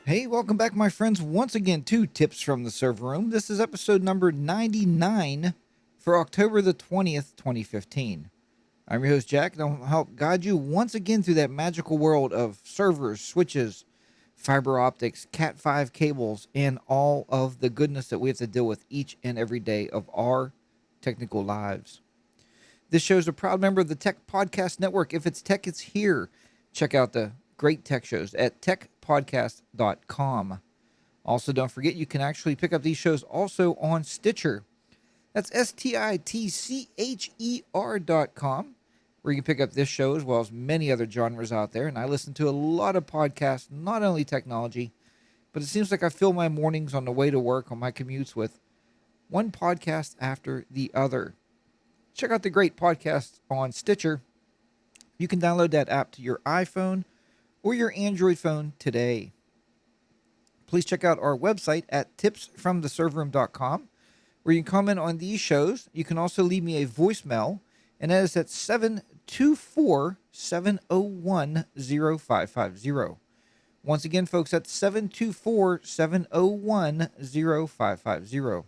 Hey, welcome back, my friends, once again to Tips from the Server Room. This is episode number 99 for October the 20th, 2015. I'm your host, Jack, and I'll help guide you once again through that magical world of servers, switches, fiber optics, Cat5 cables, and all of the goodness that we have to deal with each and every day of our technical lives. This show is a proud member of the Tech Podcast Network. If it's tech, it's here. Check out the great tech shows at techpodcast.com. Also, don't forget you can actually pick up these shows also on Stitcher. That's STITCHER.com, where you can pick up this show as well as many other genres out there. And I listen to a lot of podcasts, not only technology, but it seems like I fill my mornings on the way to work on my commutes with one podcast after the other. Check out the great podcasts on Stitcher. You can download that app to your iPhone or your Android phone today. Please check out our website at tipsfromtheserverroom.com, where you can comment on these shows. You can also leave me a voicemail, and that is at 724-701-0550. Once again, folks, that's 724-701-0550.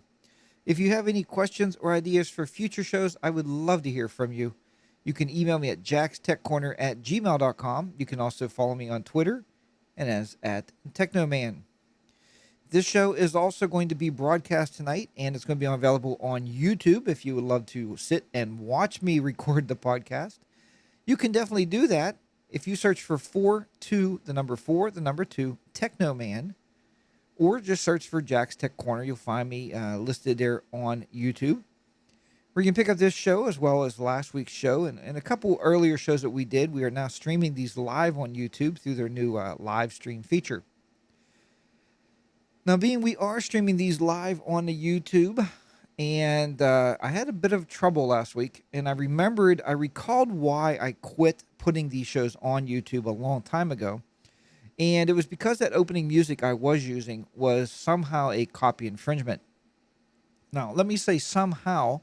If you have any questions or ideas for future shows, I would love to hear from you. You can email me at jackstechcorner@gmail.com. You can also follow me on Twitter and as at Technoman. This show is also going to be broadcast tonight, and it's going to be available on YouTube if you would love to sit and watch me record the podcast. You can definitely do that if you search for 42, the number 4, the number 2, Technoman, or just search for Jack's Tech Corner. You'll find me listed there on YouTube, where you can pick up this show as well as last week's show and a couple earlier shows that we did. We are now streaming these live on YouTube through their new live stream feature. Now, being we are streaming these live on the YouTube, and I had a bit of trouble last week, and I recalled why I quit putting these shows on YouTube a long time ago. And it was because that opening music I was using was somehow a copy infringement. Now, let me say somehow,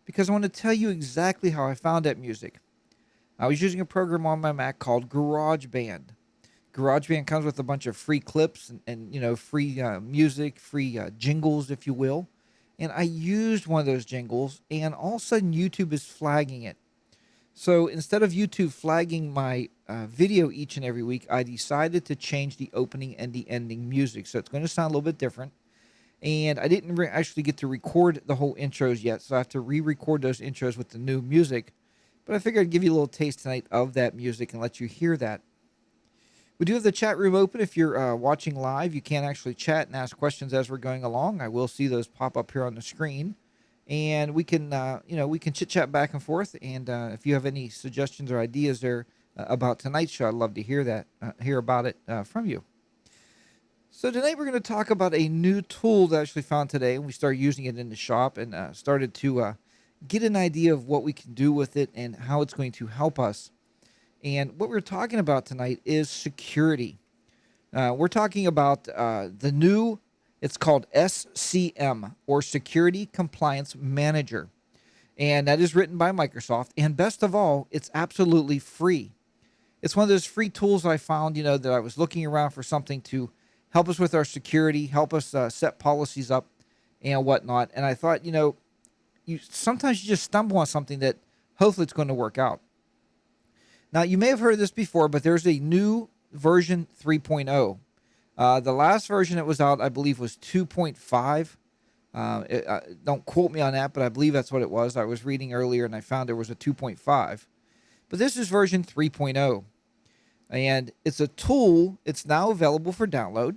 because I want to tell you exactly how I found that music. I was using a program on my Mac called GarageBand. GarageBand comes with a bunch of free clips and free music, free jingles, if you will. And I used one of those jingles, and all of a sudden YouTube is flagging it. So instead of YouTube flagging my video each and every week, I decided to change the opening and the ending music. So it's going to sound a little bit different. And I didn't actually get to record the whole intros yet, so I have to re-record those intros with the new music. But I figured I'd give you a little taste tonight of that music and let you hear that. We do have the chat room open. If you're watching live, you can actually chat and ask questions as we're going along. I will see those pop up here on the screen. And we can, we can chit-chat back and forth. And if you have any suggestions or ideas there about tonight's show, I'd love to hear about it from you. So tonight we're going to talk about a new tool that I actually found today. And we started using it in the shop and started to get an idea of what we can do with it and how it's going to help us. And what we're talking about tonight is security. We're talking about the new... It's called SCM, or Security Compliance Manager. And that is written by Microsoft. And best of all, it's absolutely free. It's one of those free tools I found, that I was looking around for something to help us with our security, help us set policies up and whatnot. And I thought, sometimes you just stumble on something that hopefully it's going to work out. Now, you may have heard of this before, but there's a new version 3.0. The last version that was out, I believe, was 2.5. Don't quote me on that, but I believe that's what it was. I was reading earlier, and I found there was a 2.5. But this is version 3.0. And it's a tool. It's now available for download.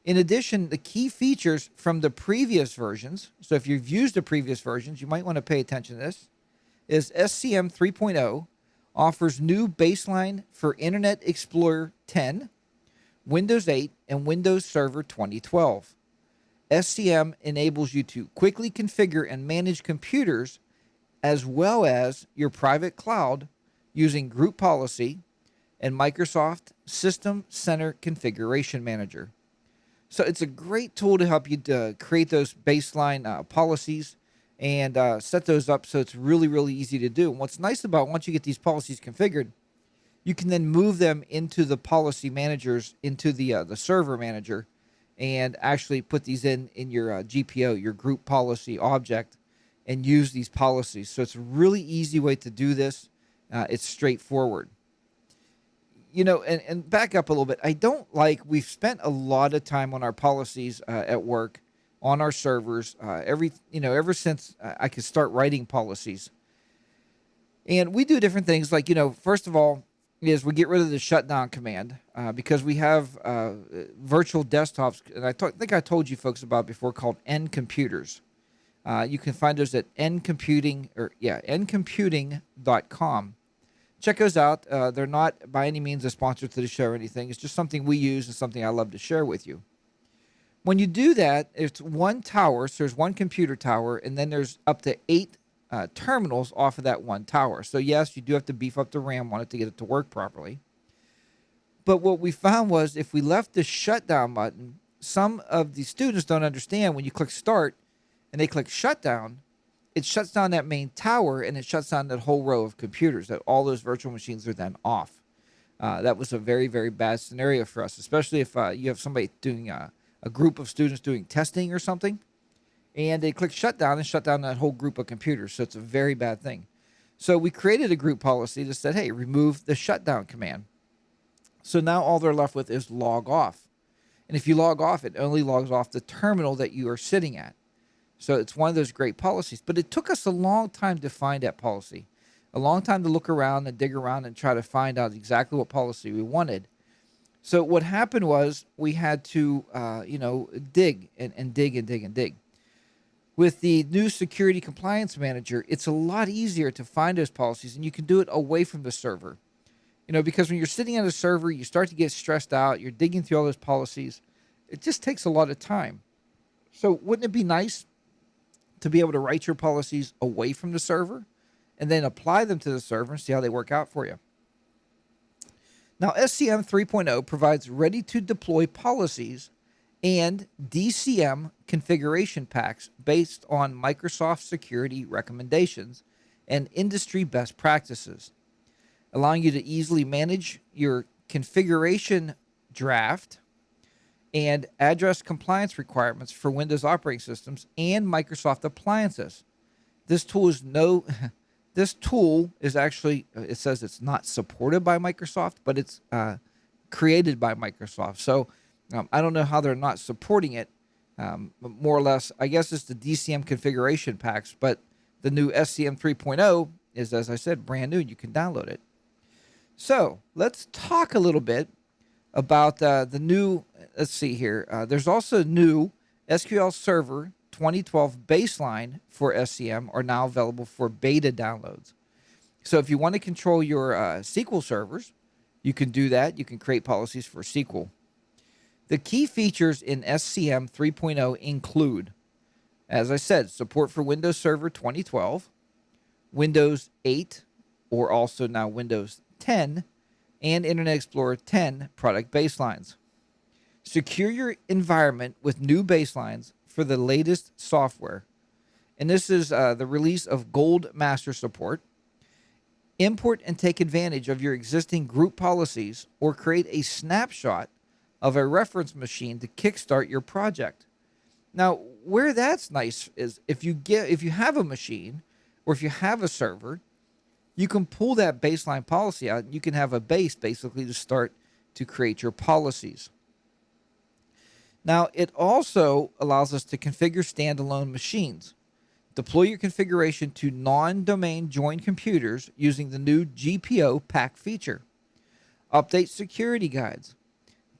In addition, the key features from the previous versions, so if you've used the previous versions, you might want to pay attention to this, is SCM 3.0 offers new baseline for Internet Explorer 10, Windows 8, and Windows Server 2012. SCM enables you to quickly configure and manage computers as well as your private cloud using group policy and Microsoft System Center Configuration Manager. So it's a great tool to help you to create those baseline policies and set those up so it's really, really easy to do. And what's nice about once you get these policies configured, you can then move them into the policy managers, into the server manager, and actually put these in your GPO, your group policy object, and use these policies. So it's a really easy way to do this. It's straightforward. And back up a little bit. We've spent a lot of time on our policies at work, on our servers, ever since I could start writing policies. And we do different things. Like, first of all, is we get rid of the shutdown command because we have virtual desktops. And think I told you folks about before, called N computers. You can find those at ncomputing.com. Check those out. They're not by any means a sponsor to the show or anything. It's just something we use and something I love to share with you. When you do that, it's one tower. So there's one computer tower, and then there's up to 8 terminals off of that one tower. So yes, you do have to beef up the RAM on it to get it to work properly. But what we found was if we left the shutdown button, some of the students don't understand when you click start and they click shutdown, it shuts down that main tower and it shuts down that whole row of computers. That all those virtual machines are then off. That was a very, very bad scenario for us, especially if you have somebody doing a group of students doing testing or something, and they click shutdown and shut down that whole group of computers. So it's a very bad thing. So we created a group policy that said, hey, remove the shutdown command. So now all they're left with is log off. And if you log off, it only logs off the terminal that you are sitting at. So it's one of those great policies. But it took us a long time to find that policy, a long time to look around and dig around and try to find out exactly what policy we wanted. So what happened was we had to, dig and dig and dig and dig. With the new Security Compliance Manager, it's a lot easier to find those policies, and you can do it away from the server. Because when you're sitting at a server, you start to get stressed out. You're digging through all those policies. It just takes a lot of time. So wouldn't it be nice to be able to write your policies away from the server and then apply them to the server and see how they work out for you? Now, SCM 3.0 provides ready-to-deploy policies and DCM configuration packs based on Microsoft security recommendations and industry best practices, allowing you to easily manage your configuration draft and address compliance requirements for Windows operating systems and Microsoft appliances. This tool is actually, it says it's not supported by Microsoft, but it's created by Microsoft. So I don't know how they're not supporting it. More or less, I guess it's the DCM configuration packs, but the new SCM 3.0 is, as I said, brand new. You can download it. So let's talk a little bit about the new, let's see here. There's also new SQL Server 2012 baseline for SCM are now available for beta downloads. So if you want to control your SQL servers, you can do that. You can create policies for SQL. The key features in SCM 3.0 include, as I said, support for Windows Server 2012, Windows 8, or also now Windows 10, and Internet Explorer 10 product baselines. Secure your environment with new baselines for the latest software. And this is the release of Gold Master support. Import and take advantage of your existing group policies or create a snapshot of a reference machine to kickstart your project. Now, where that's nice is if you have a machine or if you have a server, you can pull that baseline policy out and you can have a base basically to start to create your policies. Now, it also allows us to configure standalone machines. Deploy your configuration to non-domain joined computers using the new GPO pack feature. Update security guides.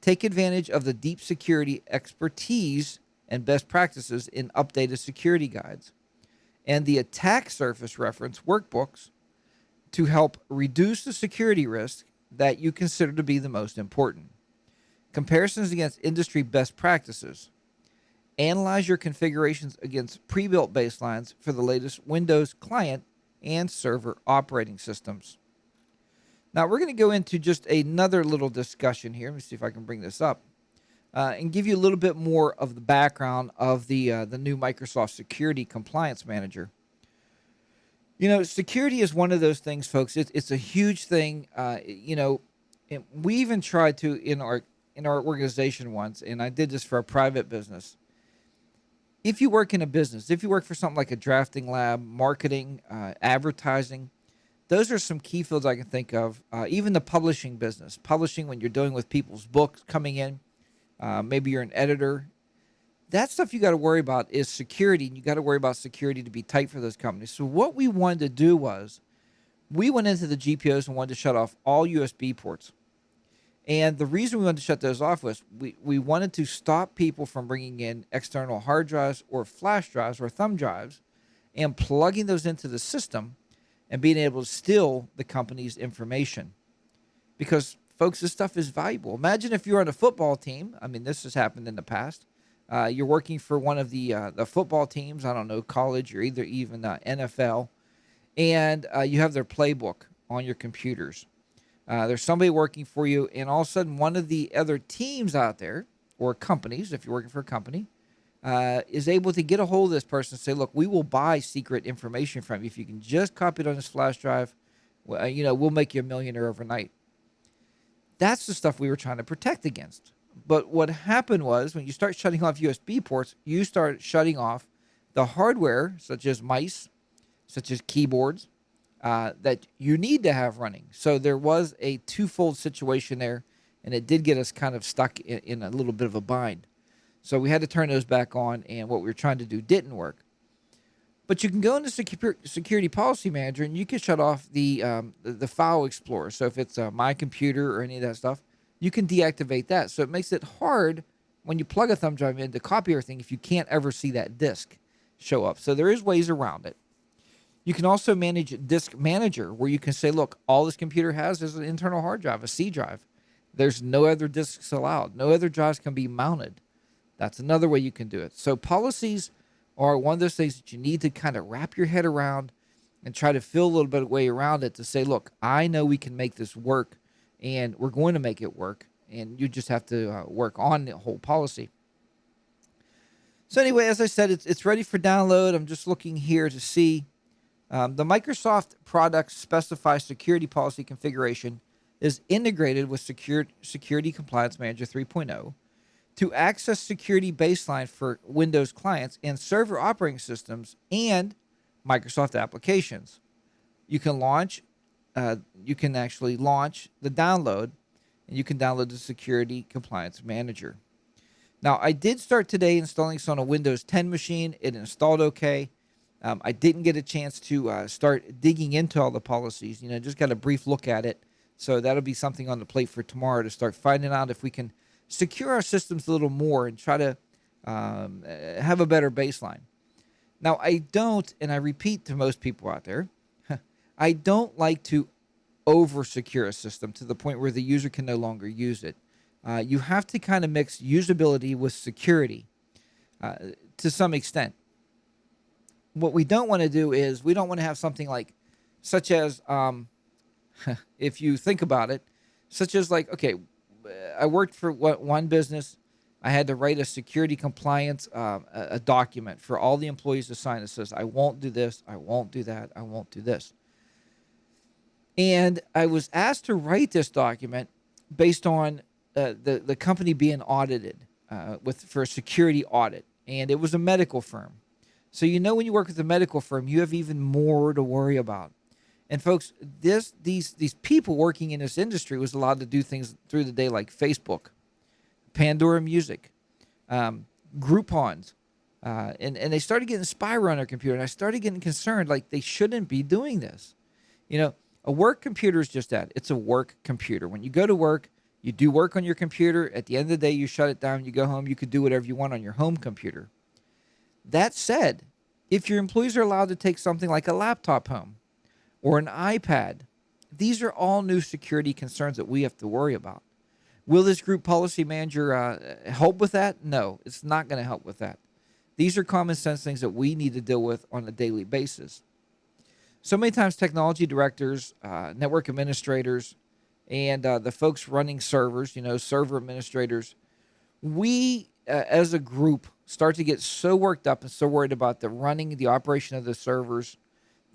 Take advantage of the deep security expertise and best practices in updated security guides and the attack surface reference workbooks to help reduce the security risk that you consider to be the most important. Comparisons against industry best practices. Analyze your configurations against pre-built baselines for the latest Windows client and server operating systems. Now, we're going to go into just another little discussion here. Let me see if I can bring this up and give you a little bit more of the background of the new Microsoft Security Compliance Manager. Security is one of those things, folks. It's a huge thing. And we even tried to in our organization once, and I did this for a private business. If you work in a business, if you work for something like a drafting lab, marketing, advertising, those are some key fields I can think of. Even the publishing business, publishing when you're dealing with people's books coming in, maybe you're an editor. That stuff you got to worry about is security, and you got to worry about security to be tight for those companies. So what we wanted to do was we went into the GPOs and wanted to shut off all USB ports. And the reason we wanted to shut those off was we wanted to stop people from bringing in external hard drives or flash drives or thumb drives and plugging those into the system and being able to steal the company's information. Because, folks, this stuff is valuable. Imagine if you're on a football team. I mean, this has happened in the past. You're working for one of the football teams, I don't know, college or even NFL, and you have their playbook on your computers. There's somebody working for you, and all of a sudden one of the other teams out there, or companies, if you're working for a company, is able to get a hold of this person and say, look, we will buy secret information from you. If you can just copy it on this flash drive, we'll make you a millionaire overnight. That's the stuff we were trying to protect against. But what happened was when you start shutting off USB ports, you start shutting off the hardware, such as mice, such as keyboards, that you need to have running. So there was a twofold situation there, and it did get us kind of stuck in a little bit of a bind. So we had to turn those back on, and what we were trying to do didn't work. But you can go into Security Policy Manager, and you can shut off the File Explorer. So if it's My Computer or any of that stuff, you can deactivate that. So it makes it hard when you plug a thumb drive in to copy everything if you can't ever see that disk show up. So there is ways around it. You can also manage Disk Manager, where you can say, look, all this computer has is an internal hard drive, a C drive. There's no other disks allowed. No other drives can be mounted. That's another way you can do it. So policies are one of those things that you need to kind of wrap your head around and try to feel a little bit of way around it to say, look, I know we can make this work, and we're going to make it work, and you just have to work on the whole policy. So anyway, as I said, it's ready for download. I'm just looking here to see. The Microsoft products specify security policy configuration is integrated with Security Compliance Manager 3.0 to access security baseline for Windows clients and server operating systems and Microsoft applications. You can actually launch the download, and you can download the Security Compliance Manager. Now, I did start today installing this on a Windows 10 machine. It installed okay. I didn't get a chance to start digging into all the policies. Just got a brief look at it. So that'll be something on the plate for tomorrow to start finding out if we can secure our systems a little more and try to have a better baseline. Now, I don't, and I repeat to most people out there, I don't like to over-secure a system to the point where the user can no longer use it. You have to kind of mix usability with security to some extent. What we don't want to do is we don't want to have something like, such as, if you think about it, such as like, okay, I worked for one business. I had to write a security compliance a document for all the employees to sign that says, I won't do this, I won't do that, I won't do this. And I was asked to write this document based on the company being audited for a security audit. And it was a medical firm. So when you work with a medical firm, you have even more to worry about. And folks, these people working in this industry was allowed to do things through the day like Facebook, Pandora Music, Groupons, and they started getting spyware on their computer. And I started getting concerned, like they shouldn't be doing this. A work computer is just that. It's a work computer. When you go to work, you do work on your computer. At the end of the day, you shut it down, you go home, you could do whatever you want on your home computer. That said, if your employees are allowed to take something like a laptop home or an iPad, these are all new security concerns that we have to worry about. Will this group policy manager help with that? No, it's not going to help with that. These are common sense things that we need to deal with on a daily basis. So many times technology directors, network administrators, and the folks running servers, server administrators, we as a group start to get so worked up and so worried about the operation of the servers,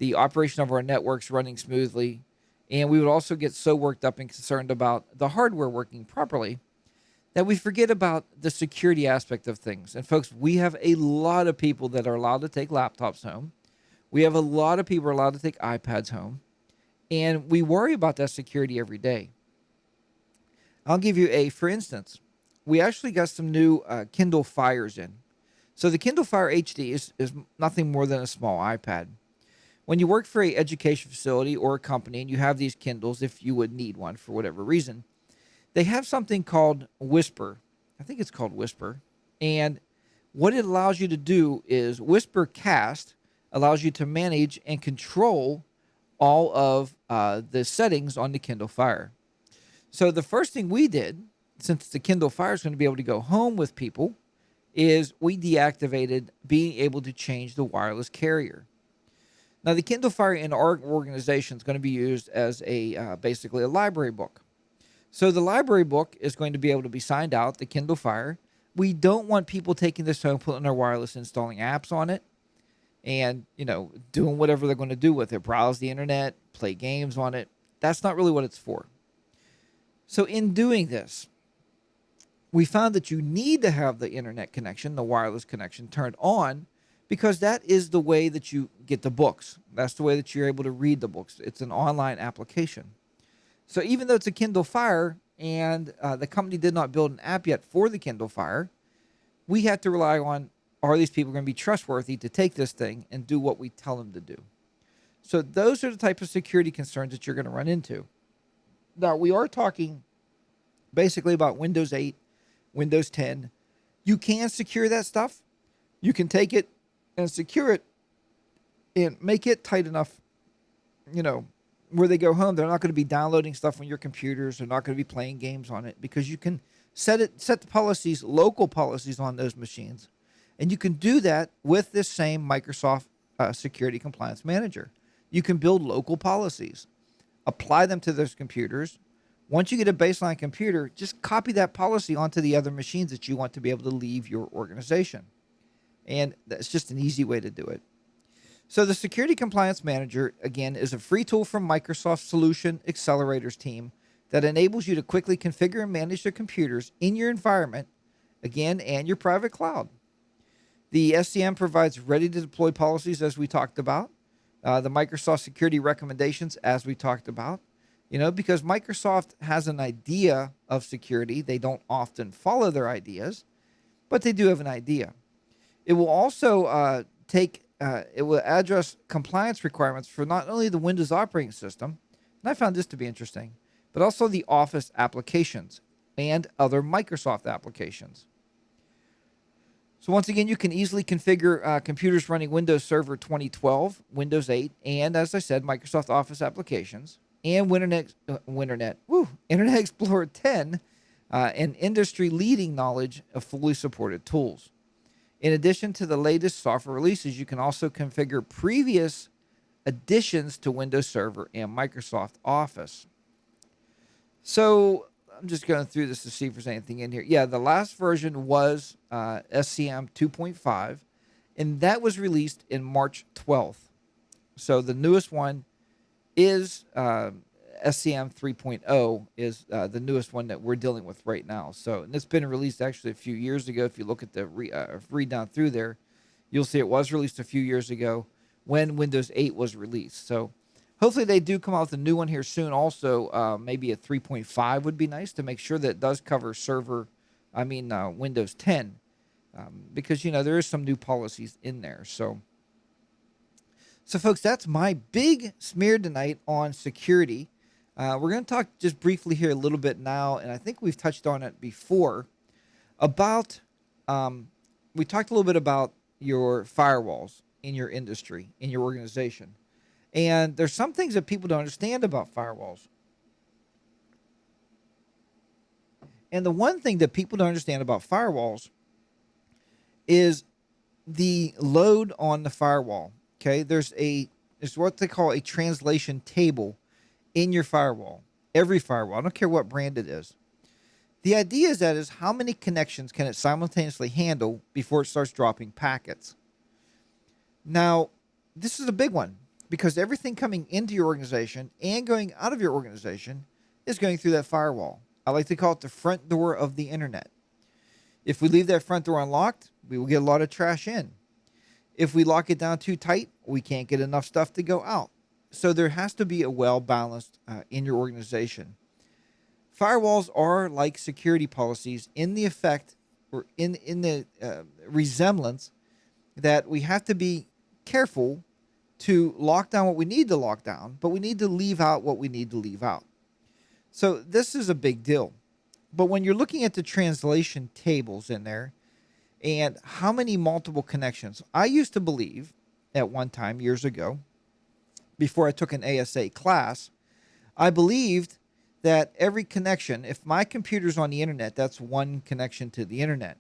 the operation of our networks running smoothly. And we would also get so worked up and concerned about the hardware working properly that we forget about the security aspect of things. And folks, we have a lot of people that are allowed to take laptops home. We have a lot of people allowed to take iPads home. And we worry about that security every day. I'll give you for instance, we actually got some new Kindle Fires in. So the Kindle Fire HD is nothing more than a small iPad. When you work for an education facility or a company and you have these Kindles, if you would need one for whatever reason, they have something called Whisper. I think it's called Whisper. And what it allows you to do is Whisper Cast allows you to manage and control all of the settings on the Kindle Fire. So the first thing we did, since the Kindle Fire is going to be able to go home with people, is we deactivated being able to change the wireless carrier. Now, the Kindle Fire in our organization is going to be used as basically a library book. So the library book is going to be able to be signed out, the Kindle Fire. We don't want people taking this home, putting their wireless, installing apps on it, and, doing whatever they're going to do with it, browse the internet, play games on it. That's not really what it's for. So in doing this, we found that you need to have the internet connection, the wireless connection, turned on, because that is the way that you get the books. That's the way that you're able to read the books. It's an online application. So even though it's a Kindle Fire and the company did not build an app yet for the Kindle Fire, we had to rely on, are these people going to be trustworthy to take this thing and do what we tell them to do? So those are the type of security concerns that you're going to run into. Now, we are talking basically about Windows 8, Windows 10. You can secure that stuff. You can take it and secure it and make it tight enough, where they go home, they're not going to be downloading stuff on your computers. They're not going to be playing games on it, because you can set the policies, local policies on those machines. And you can do that with this same Microsoft Security Compliance Manager. You can build local policies, apply them to those computers. Once you get a baseline computer, just copy that policy onto the other machines that you want to be able to leave your organization. And that's just an easy way to do it. So the Security Compliance Manager, again, is a free tool from Microsoft Solution Accelerators team that enables you to quickly configure and manage the computers in your environment, again, and your private cloud. The SCM provides ready-to-deploy policies, as we talked about. The Microsoft security recommendations, as we talked about. Because Microsoft has an idea of security. They don't often follow their ideas, but they do have an idea. It will also it will address compliance requirements for not only the Windows operating system, and I found this to be interesting, but also the Office applications and other Microsoft applications. So once again, you can easily configure computers running Windows Server 2012, Windows 8, and as I said, Microsoft Office applications, and Internet Explorer 10, and industry-leading knowledge of fully supported tools. In addition to the latest software releases, you can also configure previous additions to Windows Server and Microsoft Office. So I'm just going through this to see if there's anything in here. Yeah, the last version was SCM 2.5, and that was released in March 12th. So the newest one is SCM 3.0 is the newest one that we're dealing with right now. So, and it's been released actually a few years ago. If you look at the read down through there, you'll see it was released a few years ago when Windows 8 was released. So hopefully they do come out with a new one here soon. Also, maybe a 3.5 would be nice to make sure that it does cover Windows 10, because, there is some new policies in there. So folks, that's my big smear tonight on security. We're going to talk just briefly here a little bit now, and I think we've touched on it before, about, we talked a little bit about your firewalls in your industry, in your organization. And there's some things that people don't understand about firewalls. And the one thing that people don't understand about firewalls is the load on the firewall. Okay, there's what they call a translation table in your firewall. Every firewall, I don't care what brand it is. The idea is how many connections can it simultaneously handle before it starts dropping packets. Now, this is a big one, because everything coming into your organization and going out of your organization is going through that firewall. I like to call it the front door of the internet. If we leave that front door unlocked, we will get a lot of trash in. If we lock it down too tight, we can't get enough stuff to go out. So there has to be a well-balanced in your organization. Firewalls are like security policies in the effect or in the resemblance that we have to be careful to lock down what we need to lock down, but we need to leave out what we need to leave out. So this is a big deal. But when you're looking at the translation tables in there and how many multiple connections, I used to believe at one time years ago, before I took an ASA class, I believed that every connection, if my computer's on the internet, that's one connection to the internet.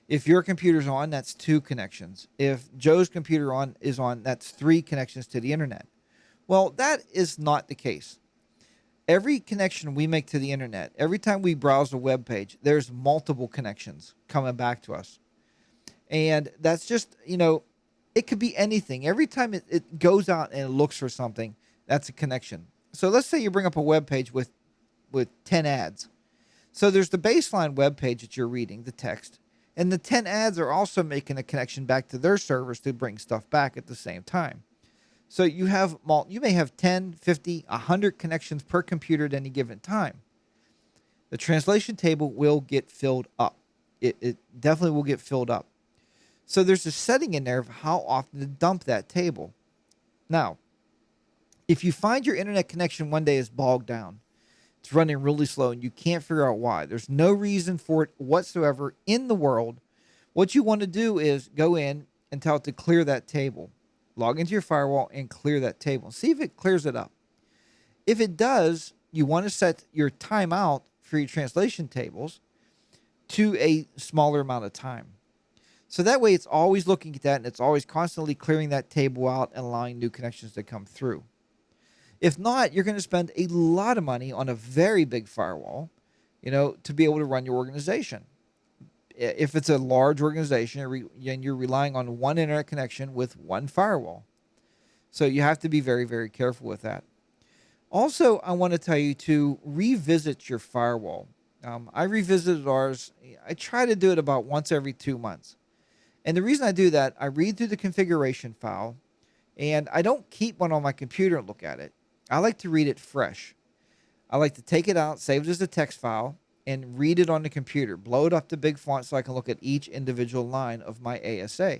If your computer's on, that's two connections. If Joe's computer is on, that's three connections to the internet. Well, that is not the case. Every connection we make to the internet, every time we browse a web page, there's multiple connections coming back to us. And that's just, it could be anything. Every time it goes out and it looks for something, that's a connection. So let's say you bring up a web page with 10 ads. So there's the baseline web page that you're reading, the text, and the 10 ads are also making a connection back to their servers to bring stuff back at the same time. So you may have 10, 50, 100 connections per computer at any given time. The translation table will get filled up. It definitely will get filled up. So there's a setting in there of how often to dump that table. Now, if you find your internet connection one day is bogged down, it's running really slow and you can't figure out why, there's no reason for it whatsoever in the world, what you want to do is go in and tell it to clear that table. Log into your firewall and clear that table. See if it clears it up. If it does, you want to set your timeout for your translation tables to a smaller amount of time. So that way it's always looking at that and it's always constantly clearing that table out and allowing new connections to come through. If not, you're going to spend a lot of money on a very big firewall, to be able to run your organization. If it's a large organization and you're relying on one internet connection with one firewall. So you have to be very, very careful with that. Also, I want to tell you to revisit your firewall. I revisited ours. I try to do it about once every 2 months. And the reason I do that, I read through the configuration file, and I don't keep one on my computer and look at it. I like to read it fresh. I like to take it out, save it as a text file, and read it on the computer. Blow it up to big font so I can look at each individual line of my ASA.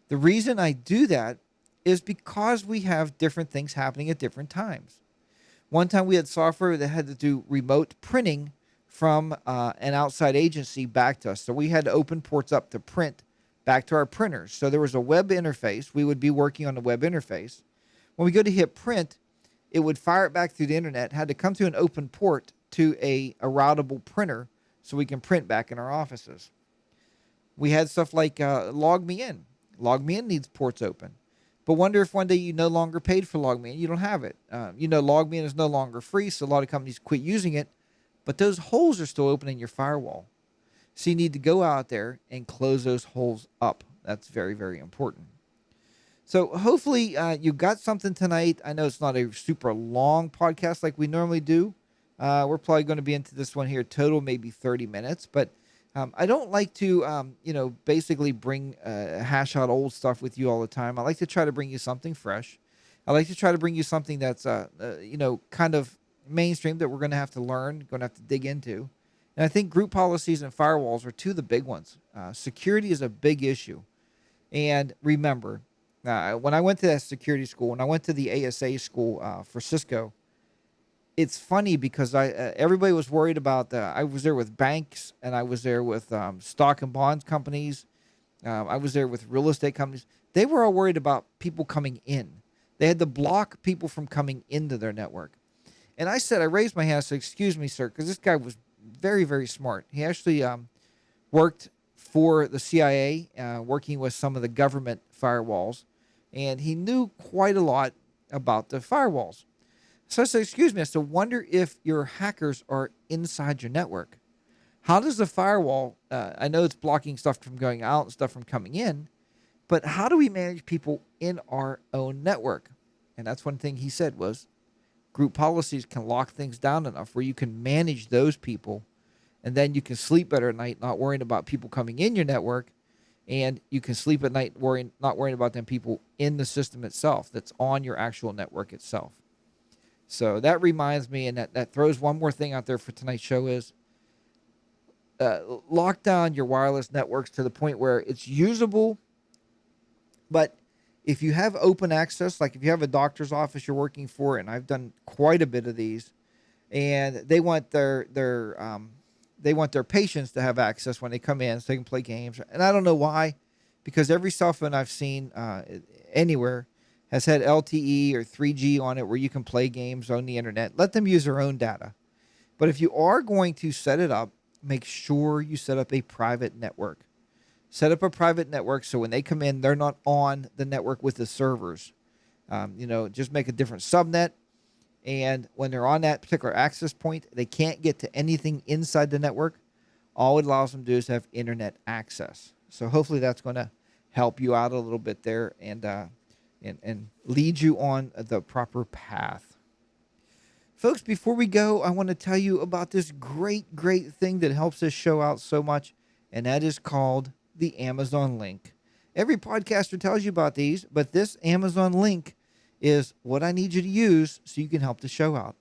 The reason I do that is because we have different things happening at different times. One time we had software that had to do remote printing from an outside agency back to us. So we had to open ports up to print back to our printers. So there was a web interface. We would be working on the web interface. When we go to hit print, it would fire it back through the internet, had to come to an open port to a routable printer so we can print back in our offices. We had stuff like Log Me In. Log Me In needs ports open. But wonder if one day you no longer paid for Log Me In, you don't have it. Log Me In is no longer free, so a lot of companies quit using it, but those holes are still open in your firewall. So you need to go out there and close those holes up. That's very, very important. So hopefully you got something tonight. I know it's not a super long podcast like we normally do. We're probably going to be into this one here total maybe 30 minutes, but I don't like to, basically hash out old stuff with you all the time. I like to try to bring you something fresh. I like to try to bring you something that's, kind of mainstream that we're going to have to learn, going to have to dig into. And I think group policies and firewalls are two of the big ones. Security is a big issue. And remember, when I went to that security school, when I went to the ASA school for Cisco, it's funny because everybody was worried about I was there with banks and I was there with stock and bonds companies. I was there with real estate companies. They were all worried about people coming in. They had to block people from coming into their network. And I raised my hand. I said, "Excuse me, sir," because this guy was very, very smart. He actually worked for the CIA, working with some of the government firewalls, and he knew quite a lot about the firewalls. So I said, "Excuse me," I said, "Wonder if your hackers are inside your network. How does the firewall, I know it's blocking stuff from going out and stuff from coming in, but how do we manage people in our own network?" And that's one thing he said was group policies can lock things down enough where you can manage those people, and then you can sleep better at night, not worrying about people coming in your network, and you can sleep at night not worrying about them people in the system itself that's on your actual network itself. So that reminds me, and that throws one more thing out there for tonight's show is lock down your wireless networks to the point where it's usable. But if you have open access, like if you have a doctor's office you're working for, and I've done quite a bit of these, and they want their patients to have access when they come in so they can play games. And I don't know why, because every cell phone I've seen anywhere has had LTE or 3G on it where you can play games on the internet. Let them use their own data. But if you are going to set it up, make sure you set up a private network. Set up a private network so when they come in, they're not on the network with the servers. Just make a different subnet. And when they're on that particular access point, they can't get to anything inside the network. All it allows them to do is have internet access. So hopefully that's going to help you out a little bit there and lead you on the proper path. Folks, before we go, I want to tell you about this great thing that helps this show out so much, and that is called the Amazon link. Every podcaster tells you about these, but this Amazon link is what I need you to use so you can help the show out.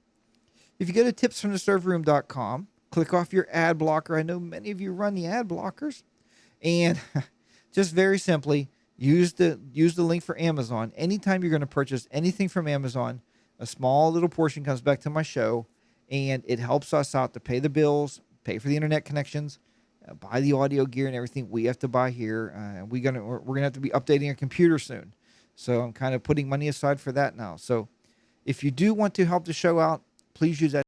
If you go to tipsfromtheserveroom.com, click off your ad blocker. I know many of you run the ad blockers, and just very simply use the link for Amazon. Anytime you're going to purchase anything from Amazon, a small little portion comes back to my show, and it helps us out to pay the bills, pay for the internet connections, buy the audio gear and everything we have to buy here. We're gonna have to be updating our computer soon, so I'm kind of putting money aside for that now. So if you do want to help the show out, please use that